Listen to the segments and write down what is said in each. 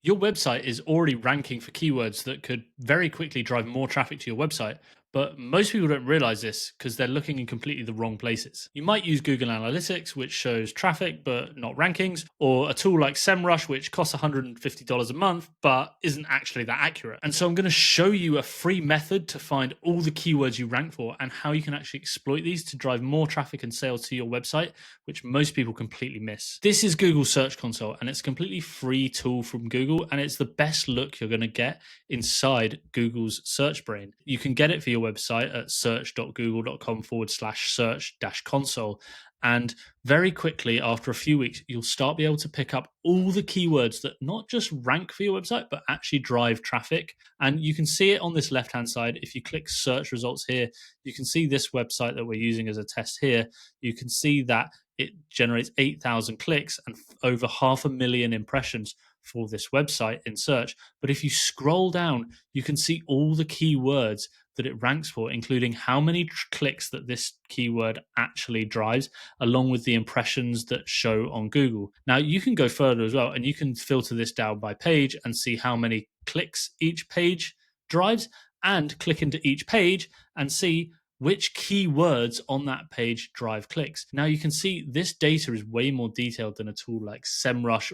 Your website is already ranking for keywords that could very quickly drive more traffic to your website, but most people don't realize this because they're looking in completely the wrong places. You might use Google Analytics, which shows traffic but not rankings, or a tool like SEMrush, which costs $150 a month but isn't actually that accurate. And so I'm going to show you a free method to find all the keywords you rank for and how you can actually exploit these to drive more traffic and sales to your website, which most people completely miss. This is Google Search Console, and it's a completely free tool from Google, and it's the best look you're going to get inside Google's search brain. You can get it for your website at search.google.com/search-console. And very quickly, after a few weeks, you'll start be able to pick up all the keywords that not just rank for your website, but actually drive traffic. And you can see it on this left-hand side. If you click search results here, you can see this website that we're using as a test here. You can see that it generates 8,000 clicks and over 500,000 impressions for this website in search. But if you scroll down, you can see all the keywords that it ranks for, including how many clicks that this keyword actually drives, along with the impressions that show on Google. Now, you can go further as well, and you can filter this down by page and see how many clicks each page drives, and click into each page and see which keywords on that page drive clicks. Now you can see this data is way more detailed than a tool like SEMrush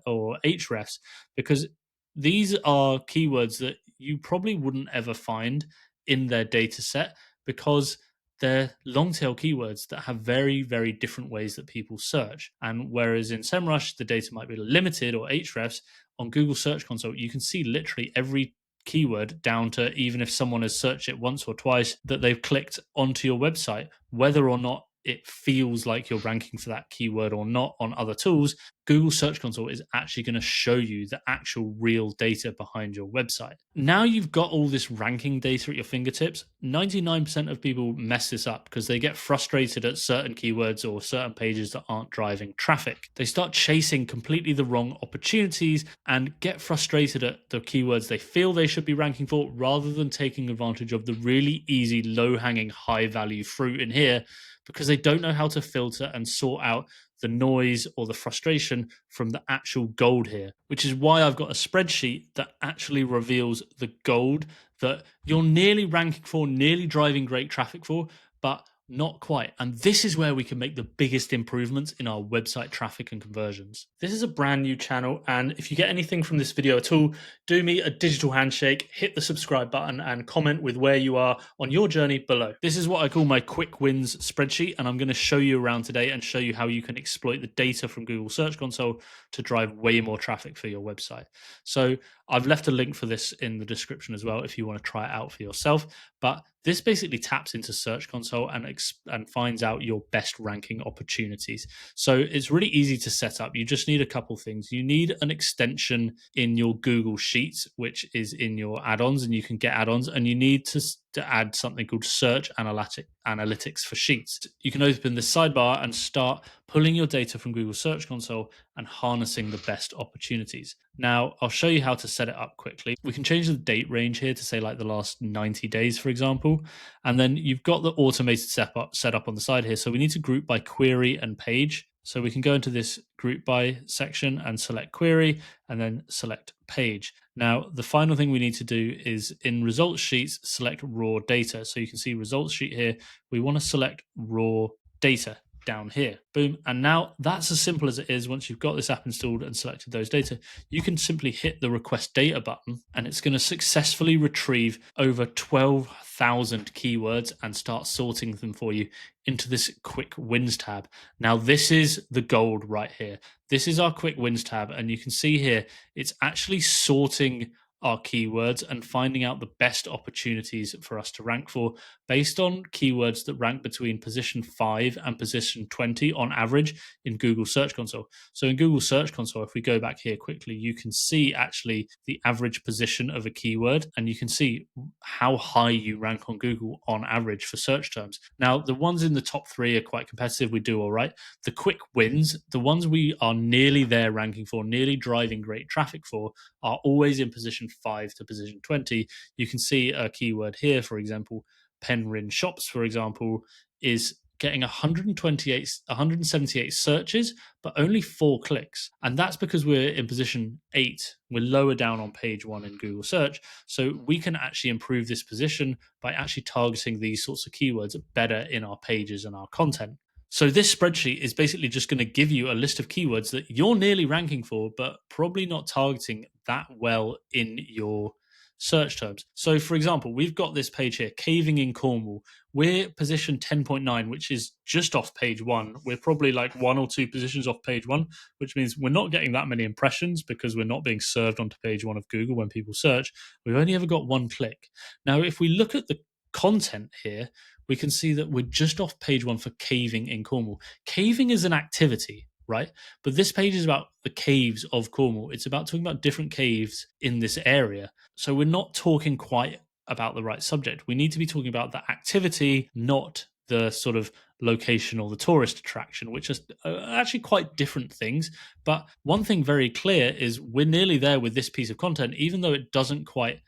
or Ahrefs, because these are keywords that you probably wouldn't ever find in their data set, because they're long tail keywords that have very, very different ways that people search. And whereas in SEMrush, the data might be limited, or Ahrefs, on Google Search Console, you can see literally every keyword down to, even if someone has searched it once or twice, that they've clicked onto your website, whether or not it feels like you're ranking for that keyword or not on other tools. Google Search Console is actually going to show you the actual real data behind your website. Now you've got all this ranking data at your fingertips, 99% of people mess this up because they get frustrated at certain keywords or certain pages that aren't driving traffic. They start chasing completely the wrong opportunities and get frustrated at the keywords they feel they should be ranking for, rather than taking advantage of the really easy, low-hanging, high-value fruit in here, because they don't know how to filter and sort out the noise or the frustration from the actual gold here, which is why I've got a spreadsheet that actually reveals the gold that you're nearly ranking for, nearly driving great traffic for, but not quite. And this is where we can make the biggest improvements in our website traffic and conversions. This is a brand new channel, and if you get anything from this video at all, do me a digital handshake, hit the subscribe button, and comment with where you are on your journey below. This is what I call my quick wins spreadsheet, and I'm going to show you around today and show you how you can exploit the data from Google Search Console to drive way more traffic for your website. So I've left a link for this in the description as well if you want to try it out for yourself. But this basically taps into Search Console and finds out your best ranking opportunities. So it's really easy to set up. You just need a couple things. You need an extension in your Google Sheets, which is in your add-ons, and you can get add-ons, and you need to add something called Search Analytics for Sheets. You can open this sidebar and start pulling your data from Google Search Console and harnessing the best opportunities. Now, I'll show you how to set it up quickly. We can change the date range here to say like the last 90 days, for example. And then you've got the automated setup on the side here. So we need to group by query and page. So we can go into this group by section and select query and then select page. Now, the final thing we need to do is in results sheets, select raw data. So you can see results sheet here. We want to select raw data down here. Boom. And now that's as simple as it is. Once you've got this app installed and selected those data, you can simply hit the request data button, and it's going to successfully retrieve over 12,000 keywords and start sorting them for you into this quick wins tab. Now, this is the gold right here. This is our quick wins tab. And you can see here, it's actually sorting our keywords and finding out the best opportunities for us to rank for based on keywords that rank between position 5 and position 20 on average in Google Search Console. So in Google Search Console, if we go back here quickly, you can see actually the average position of a keyword, and you can see how high you rank on Google on average for search terms. Now, the ones in the top 3 are quite competitive. We do all right. The quick wins, the ones we are nearly there ranking for, nearly driving great traffic for, are always in position 5 to position 20. You can see a keyword here, for example, Penryn shops, for example, is getting 178 searches, but only 4 clicks. And that's because we're in position 8. We're lower down on page 1 in Google search. So we can actually improve this position by actually targeting these sorts of keywords better in our pages and our content. So this spreadsheet is basically just going to give you a list of keywords that you're nearly ranking for, but probably not targeting that well in your search terms. So for example, we've got this page here, caving in Cornwall. We're position 10.9, which is just off page 1. We're probably like 1 or 2 positions off page 1, which means we're not getting that many impressions because we're not being served onto page 1 of Google when people search. We've only ever got 1 click. Now, if we look at the content here, we can see that we're just off page 1 for caving in Cornwall. Caving is an activity, right? But this page is about the caves of Cornwall. It's about talking about different caves in this area. So we're not talking quite about the right subject. We need to be talking about the activity, not the sort of location or the tourist attraction, which is actually quite different things. But one thing very clear is we're nearly there with this piece of content, even though it doesn't quite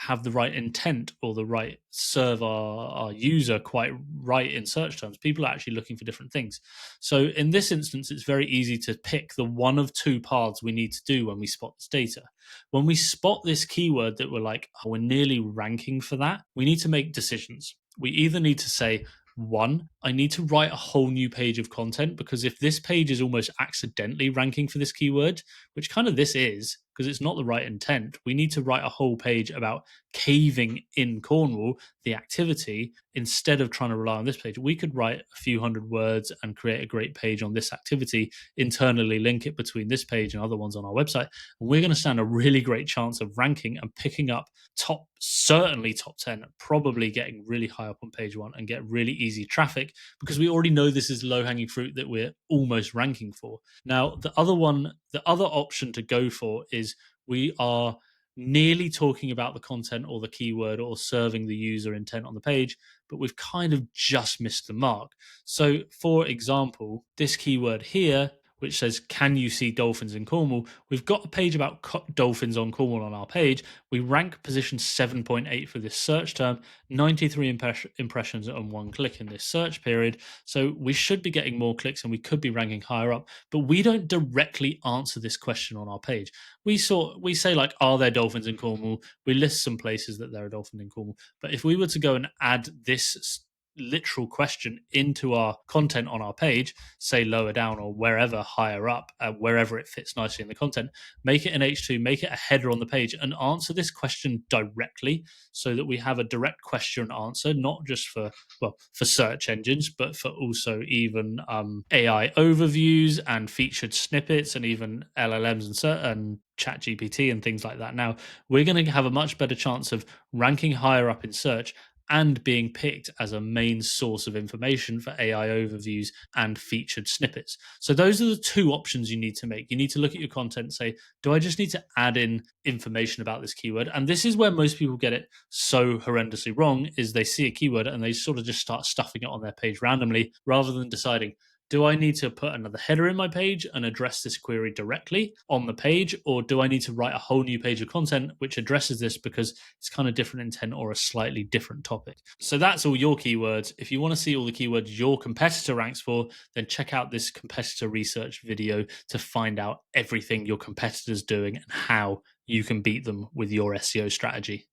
have the right intent or the right serve our user quite right in search terms. People are actually looking for different things. So in this instance, it's very easy to pick the one of 2 paths we need to do when we spot this data. When we spot this keyword that we're like, oh, we're nearly ranking for that, we need to make decisions. We either need to say, 1, I need to write a whole new page of content, because if this page is almost accidentally ranking for this keyword, which kind of this is, because it's not the right intent, we need to write a whole page about caving in Cornwall, the activity, instead of trying to rely on this page. We could write a few hundred words and create a great page on this activity, internally link it between this page and other ones on our website, and we're going to stand a really great chance of ranking and picking up certainly top 10, probably getting really high up on page 1 and get really easy traffic, because we already know this is low-hanging fruit that we're almost ranking for. Now, the other option to go for is we are nearly talking about the content or the keyword or serving the user intent on the page, but we've kind of just missed the mark. So, for example, this keyword here, which says, can you see dolphins in Cornwall? We've got a page about dolphins on Cornwall on our page. We rank position 7.8 for this search term, 93 impressions and 1 click in this search period. So we should be getting more clicks and we could be ranking higher up, but we don't directly answer this question on our page. We say like, are there dolphins in Cornwall? We list some places that there are dolphins in Cornwall. But if we were to go and add this literal question into our content on our page, say lower down or wherever higher up, wherever it fits nicely in the content, make it an H2, make it a header on the page, and answer this question directly, so that we have a direct question answer, not just for search engines, but for also even AI overviews and featured snippets and even LLMs and chat GPT and things like that. Now, we're going to have a much better chance of ranking higher up in search and being picked as a main source of information for AI overviews and featured snippets. So those are the 2 options you need to make. You need to look at your content and say, do I just need to add in information about this keyword? And this is where most people get it so horrendously wrong, is they see a keyword and they sort of just start stuffing it on their page randomly, rather than deciding, do I need to put another header in my page and address this query directly on the page, or do I need to write a whole new page of content which addresses this because it's kind of different intent or a slightly different topic? So that's all your keywords. If you want to see all the keywords your competitor ranks for, then check out this competitor research video to find out everything your competitor's doing and how you can beat them with your SEO strategy.